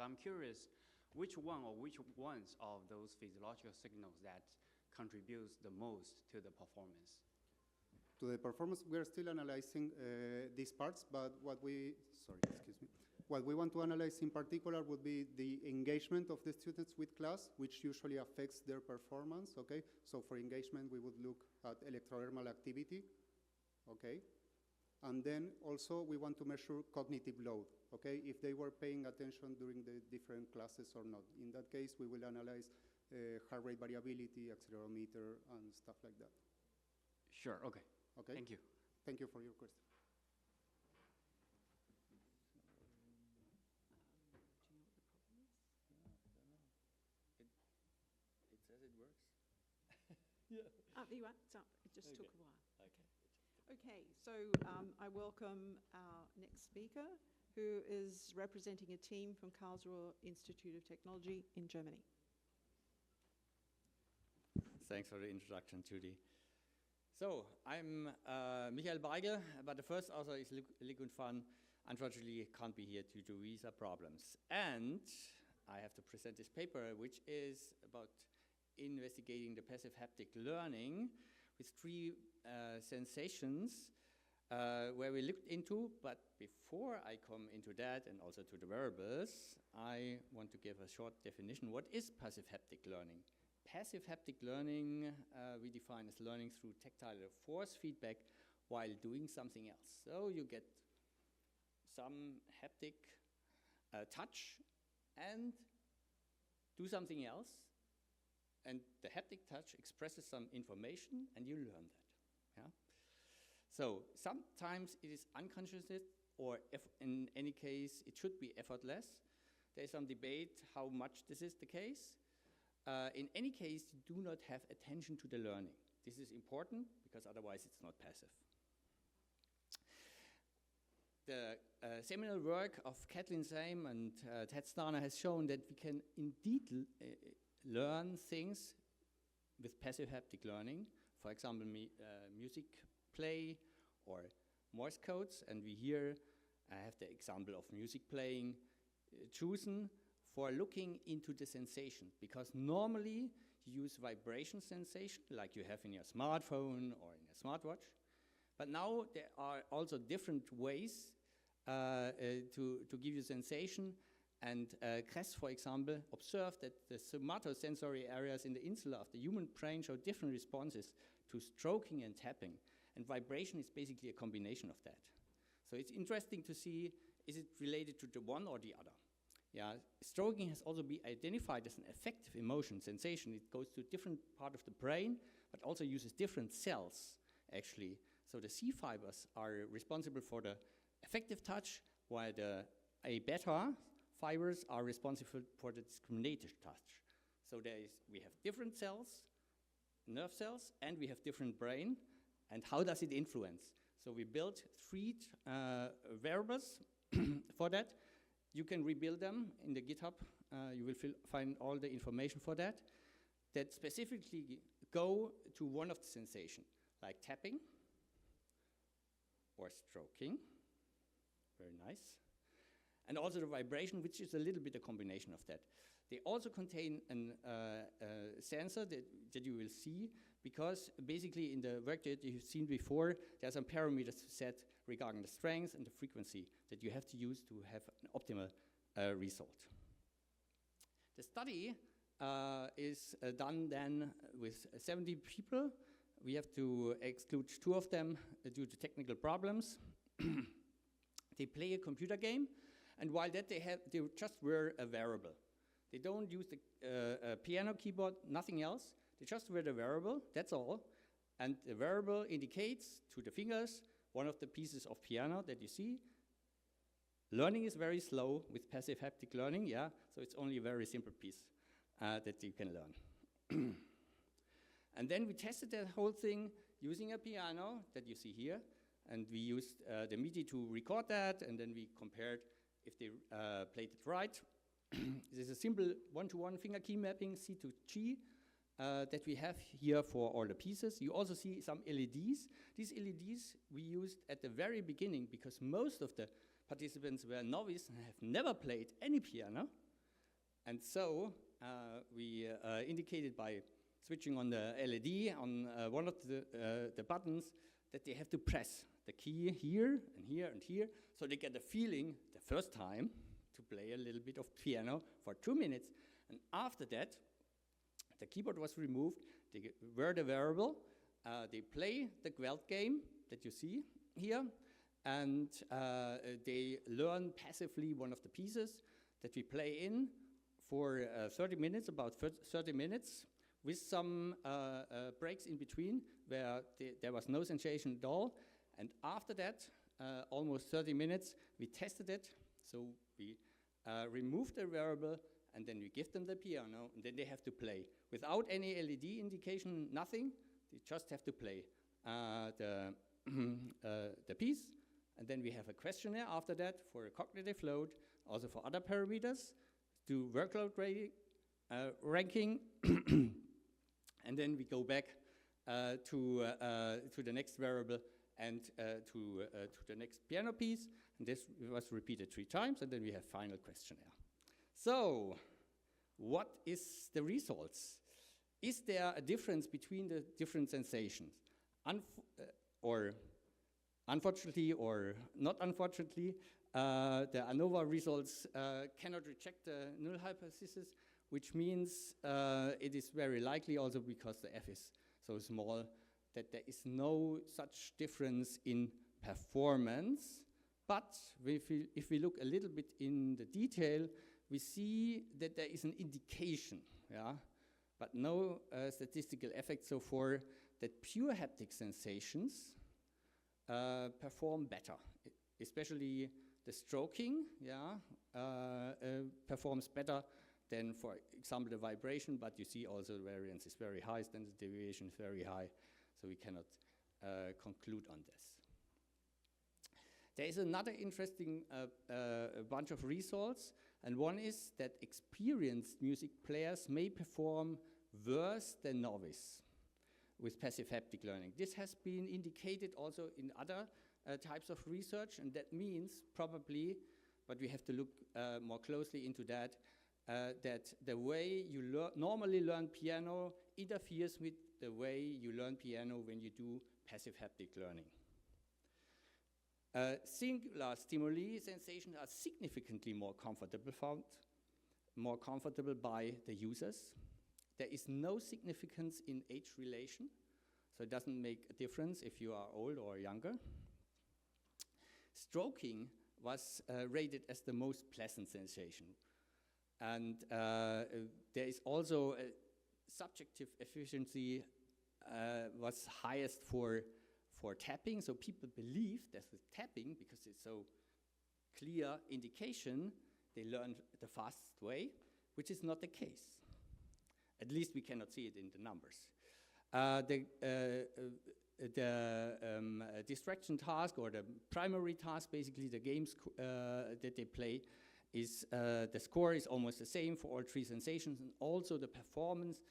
I'm curious, which one or which ones of those physiological signals that contributes the most to the performance? To the performance, we are still analyzing these parts, but what we want to analyze in particular would be the engagement of the students with class, which usually affects their performance, okay? So for engagement, we would look at electrodermal activity, okay? And then also we want to measure cognitive load, okay? If they were paying attention during the different classes or not. In that case, we will analyze heart rate variability, accelerometer, and stuff like that. Sure, okay. Okay. Thank you. Thank you for your question. It says it works. Yeah. There you are. It's up. It just took a while. Okay. Okay, so I welcome our next speaker, who is representing a team from Karlsruhe Institute of Technology in Germany. Thanks for the introduction, Judy. So, I'm Michael Beigl, but the first author is Likun. Unfortunately, can't be here due to visa problems. And I have to present this paper, which is about investigating the passive haptic learning with three sensations where we looked into. But before I come into that and also to the wearables, I want to give a short definition. What is passive haptic learning? Passive haptic learning we define as learning through tactile force feedback while doing something else. So you get some haptic touch and do something else, and the haptic touch expresses some information and you learn that. Yeah? So sometimes it is unconscious, or if in any case it should be effortless. There is some debate how much this is the case. In any case, you do not have attention to the learning. This is important because otherwise it's not passive. The seminal work of Kathleen Same and Ted Starner has shown that we can indeed learn things with passive haptic learning. For example, music play or Morse codes. And we here have the example of music playing chosen for looking into the sensation, because normally you use vibration sensation like you have in your smartphone or in a smartwatch. But now there are also different ways to give you sensation. And Kress, for example, observed that the somatosensory areas in the insula of the human brain show different responses to stroking and tapping. And vibration is basically a combination of that. So it's interesting to see, is it related to the one or the other? Yeah, stroking has also been identified as an affective emotion, sensation. It goes to a different part of the brain, but also uses different cells, actually. So the C fibers are responsible for the affective touch, while the A beta fibers are responsible for the discriminative touch. So we have different cells, nerve cells, and we have different brain. And how does it influence? So we built three wearables for that. You can rebuild them in the GitHub. You will find all the information for that specifically go to one of the sensations, like tapping or stroking. Very nice. And also the vibration, which is a little bit a combination of that. They also contain a sensor that you will see, because basically in the work that you've seen before, there are some parameters to set regarding the strength and the frequency that you have to use to have an optimal result. The study is done then with 70 people. We have to exclude 2 of them due to technical problems. They play a computer game, and while that they just wear a wearable. They don't use the piano keyboard, nothing else. They just wear the wearable, that's all. And the wearable indicates to the fingers one of the pieces of piano that you see. Learning is very slow with passive haptic learning, yeah, so it's only a very simple piece that you can learn. And then we tested the whole thing using a piano that you see here, and we used the MIDI to record that, and then we compared if they played it right. This is a simple one-to-one finger key mapping, C to G, that we have here for all the pieces. You also see some LEDs. These LEDs we used at the very beginning because most of the participants were novice and have never played any piano. And so we indicated by switching on the LED on one of the buttons that they have to press the key here and here and here, so they get a feeling the first time to play a little bit of piano for 2 minutes. And after that, the keyboard was removed, they were the wearable, they play the Gwelt game that you see here, and they learn passively one of the pieces that we play in for 30 minutes, about 30 minutes, with some breaks in between where there was no sensation at all. And after that, almost 30 minutes, we tested it. So we removed the wearable, and then we give them the piano, and then they have to play. Without any LED indication, nothing, they just have to play the piece. And then we have a questionnaire after that for a cognitive load, also for other parameters, do workload ranking, and then we go back to the next variable and to the next piano piece. And this was repeated 3 times, and then we have final questionnaire. So, what is the results? Is there a difference between the different sensations? Or unfortunately, or not unfortunately, the ANOVA results cannot reject the null hypothesis, which means it is very likely also because the f is so small that there is no such difference in performance. But if we look a little bit in the detail, we see that there is an indication, yeah, but no statistical effect so far that pure haptic sensations perform better, especially the stroking, yeah, performs better than, for example, the vibration, but you see also the variance is very high, standard deviation is very high, so we cannot conclude on this. There is another interesting bunch of results, and one is that experienced music players may perform worse than novice with passive haptic learning. This has been indicated also in other types of research, and that means probably, but we have to look more closely into that, that the way you normally learn piano interferes with the way you learn piano when you do passive haptic learning. Singular stimuli sensations are significantly more comfortable by the users. There is no significance in age relation, so it doesn't make a difference if you are old or younger. Stroking was rated as the most pleasant sensation. And there is also a subjective efficiency was highest for tapping, so people believe that with tapping, because it's so clear indication, they learn the fastest way, which is not the case. At least we cannot see it in the numbers. The distraction task, or the primary task, basically the games that they play, is the score is almost the same for all 3 sensations, and also the performance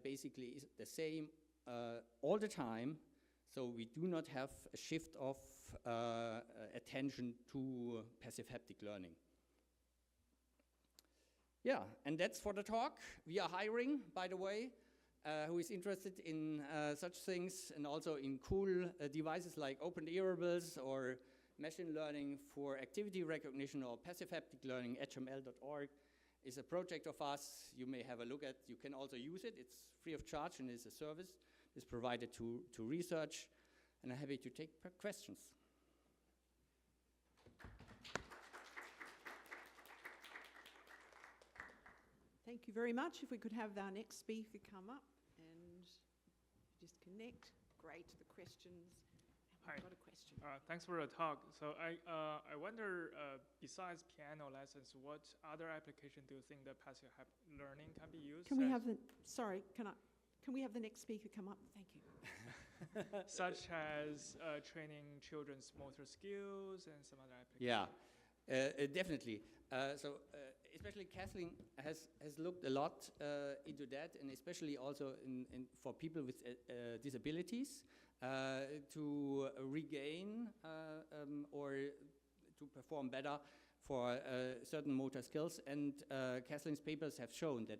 basically is the same all the time. So we do not have a shift of attention to passive haptic learning. Yeah, and that's for the talk. We are hiring, by the way, who is interested in such things, and also in cool devices like open wearables or machine learning for activity recognition or passive haptic learning. HML.org is a project of us. You may have a look at. You can also use it. It's free of charge and is a service. It's provided to research, and I'm happy to take questions. Thank you very much. If we could have our next speaker come up and just connect. Great, the questions. Hi. I've got a question. Thanks for the talk. So I wonder, besides piano lessons, what other application do you think that passive learning can be used? Can we have the, sorry, can we have the next speaker come up? Thank you. Such as training children's motor skills and some other applications? Yeah, definitely. Especially Kathleen has looked a lot into that, and especially also for people with disabilities to regain or to perform better for certain motor skills, and Keslin's papers have shown that